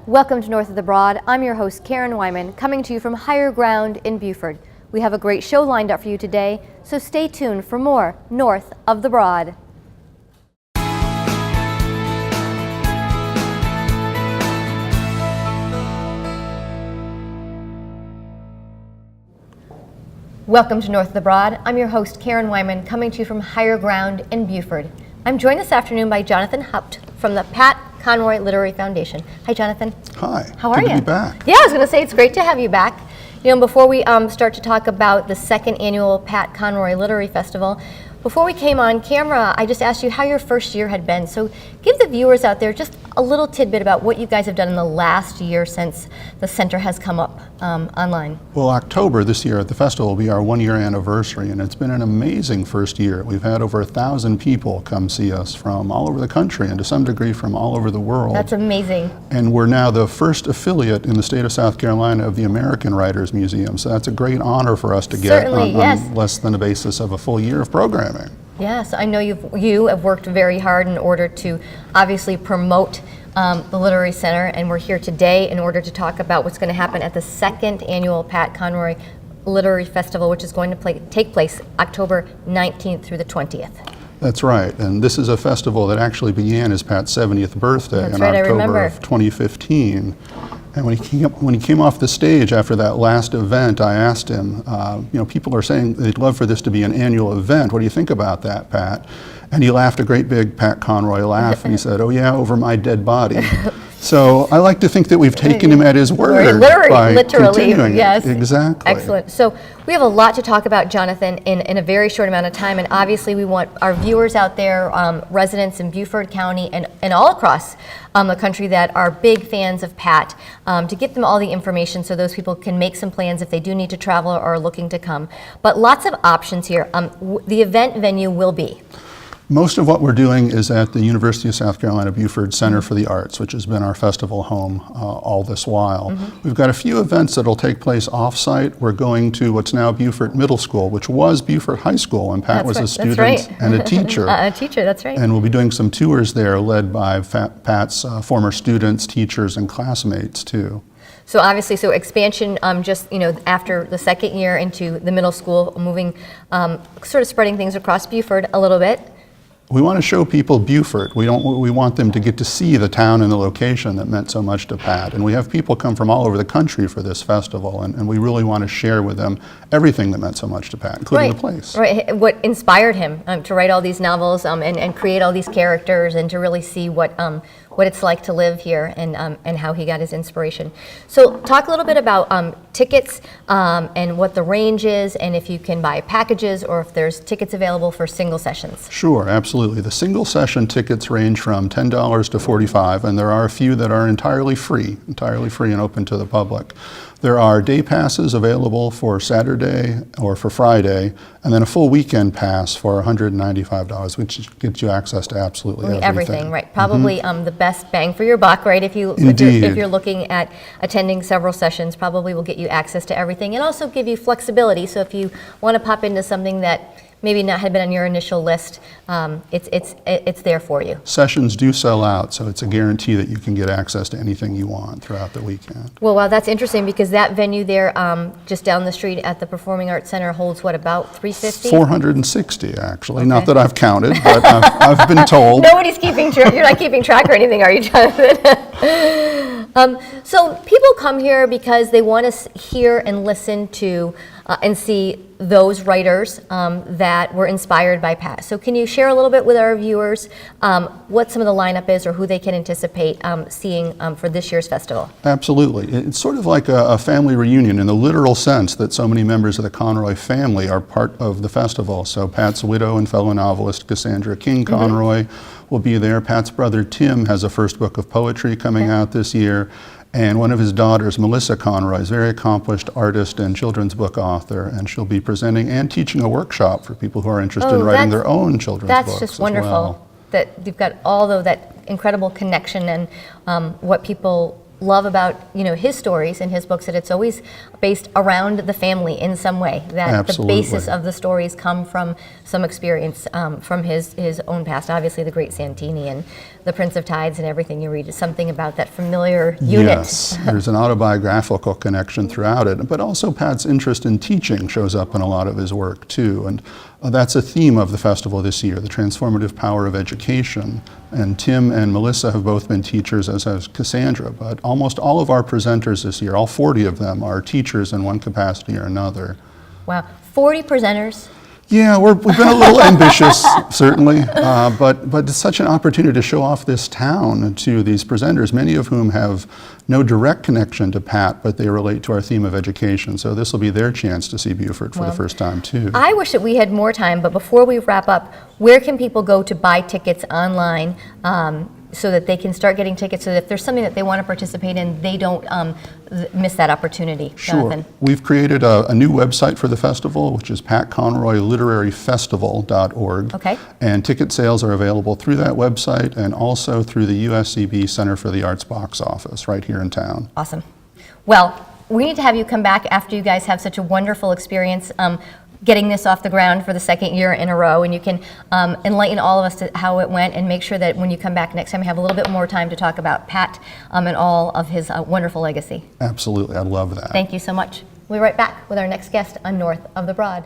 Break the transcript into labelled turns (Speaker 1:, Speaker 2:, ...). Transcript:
Speaker 1: Welcome to North of the Broad. I'm your host, Karen Wyman, coming to you from Higher Ground in Buford. We have a great show lined up for you today, so stay tuned for more North of the Broad. Welcome to North of the Broad. I'm your host, Karen Wyman, coming to you from Higher Ground in Buford. I'm joined this afternoon by Jonathan Haupt from the Pat Conroy Literary Foundation. Hi, Jonathan.
Speaker 2: Hi.
Speaker 1: How are you?
Speaker 2: Good to be back.
Speaker 1: Yeah, I was going to say it's great to have you back. You know, before we start to talk about the second annual Pat Conroy Literary Festival, before we came on camera, I just asked you how your first year had been. So give the viewers out there just a little tidbit about what you guys have done in the last year since the center has come up online.
Speaker 2: Well, October this year at the festival will be our 1-year anniversary, and it's been an amazing first year. We've had over 1,000 people come see us from all over the country and to some degree from all over the world.
Speaker 1: That's amazing.
Speaker 2: And we're now the first affiliate in the state of South Carolina of the American Writers Museum, so that's a great honor for us to get on less than a basis of a full year of programming.
Speaker 1: Yes, I know you have worked very hard in order to obviously promote the Literary Center, and we're here today in order to talk about what's going to happen at the second annual Pat Conroy Literary Festival, which is going to take place October 19th through the 20th.
Speaker 2: That's right, and this is a festival that actually began as Pat's 70th birthday in October of 2015. And when he came off the stage after that last event, I asked him, you know, people are saying they'd love for this to be an annual event. What do you think about that, Pat? And he laughed a great big Pat Conroy laugh, and he said, "Oh yeah, over my dead body." So I like to think that we've taken him at his word by continuing
Speaker 1: yes.
Speaker 2: it. Exactly.
Speaker 1: Excellent. So we have a lot to talk about, Jonathan, in a very short amount of time, and obviously we want our viewers out there, residents in Beaufort County and all across the country that are big fans of Pat, to get them all the information so those people can make some plans if they do need to travel or are looking to come. But lots of options here. The event venue will be?
Speaker 2: Most of what we're doing is at the University of South Carolina Beaufort Center for the Arts, which has been our festival home all this while. We've got a few events that will take place off-site. We're going to what's now Beaufort Middle School, which was Beaufort High School, and Pat was a student and a teacher.
Speaker 1: A teacher, that's right.
Speaker 2: And we'll be doing some tours there led by Pat's former students, teachers, and classmates too.
Speaker 1: So obviously, so expansion, just, you know, after the second year into the middle school, moving, sort of spreading things across Beaufort a little bit.
Speaker 2: We want to show people Beaufort. We want them to get to see the town and the location that meant so much to Pat. And we have people come from all over the country for this festival, and we really want to share with them everything that meant so much to Pat, including the place.
Speaker 1: Right. What inspired him to write all these novels and create all these characters, and to really see what it's like to live here, and how he got his inspiration. So talk a little bit about tickets and what the range is, and if you can buy packages or if there's tickets available for single sessions.
Speaker 2: Sure, absolutely. The single session tickets range from $10 to $45, and there are a few that are entirely free and open to the public. There are day passes available for Saturday or for Friday, and then a full weekend pass for $195, which gives you access to absolutely everything.
Speaker 1: Right? Probably the best bang for your buck, right? If you're looking at attending several sessions, probably will get you access to everything, and also give you flexibility. So if you want to pop into something that maybe not had been on your initial list, it's there for you.
Speaker 2: Sessions do sell out, so it's a guarantee that you can get access to anything you want throughout the weekend.
Speaker 1: Well, wow, that's interesting, because that venue there, just down the street at the Performing Arts Center, holds what, about 350?
Speaker 2: 460, actually. Okay. Not that I've counted, but I've been told.
Speaker 1: Nobody's keeping track. You're not keeping track or anything, are you, Jonathan? So people come here because they want to hear and listen to and see those writers that were inspired by Pat. So can you share a little bit with our viewers what some of the lineup is, or who they can anticipate seeing for this year's festival?
Speaker 2: Absolutely. It's sort of like a family reunion in the literal sense that so many members of the Conroy family are part of the festival. So Pat's widow and fellow novelist Cassandra King Conroy will be there. Pat's brother Tim has a first book of poetry coming out this year. And one of his daughters, Melissa Conroy, is a very accomplished artist and children's book author, and she'll be presenting and teaching a workshop for people who are interested in writing their own children's books.
Speaker 1: That's just wonderful that you've got all of that incredible connection and what people love about his stories and his books that it's always based around the family in some way, that
Speaker 2: Absolutely.
Speaker 1: the basis of the stories come from some experience from his own past. Obviously the Great Santini and the Prince of Tides and everything you read is something about that familiar unit.
Speaker 2: Yes, there's an autobiographical connection throughout it, but also Pat's interest in teaching shows up in a lot of his work too, and that's a theme of the festival this year, the transformative power of education. And Tim and Melissa have both been teachers, as has Cassandra, but almost all of our presenters this year, all 40 of them, are teachers in one capacity or another.
Speaker 1: Wow, 40 presenters?
Speaker 2: Yeah, we've been a little ambitious, certainly, but it's such an opportunity to show off this town to these presenters, many of whom have no direct connection to Pat, but they relate to our theme of education. So this will be their chance to see Beaufort for the first time, too.
Speaker 1: I wish that we had more time, but before we wrap up, where can people go to buy tickets online so that they can start getting tickets, so that if there's something that they want to participate in, they don't miss that opportunity?
Speaker 2: Sure.
Speaker 1: Jonathan?
Speaker 2: We've created a new website for the festival, which is patconroyliteraryfestival.org.
Speaker 1: Okay.
Speaker 2: And ticket sales are available through that website and also through the USCB Center for the Arts box office right here in town.
Speaker 1: Awesome. Well, we need to have you come back after you guys have such a wonderful experience getting this off the ground for the second year in a row, and you can enlighten all of us to how it went, and make sure that when you come back next time you have a little bit more time to talk about Pat and all of his wonderful legacy.
Speaker 2: Absolutely, I'd love that.
Speaker 1: Thank you so much. We'll be right back with our next guest on North of the Broad.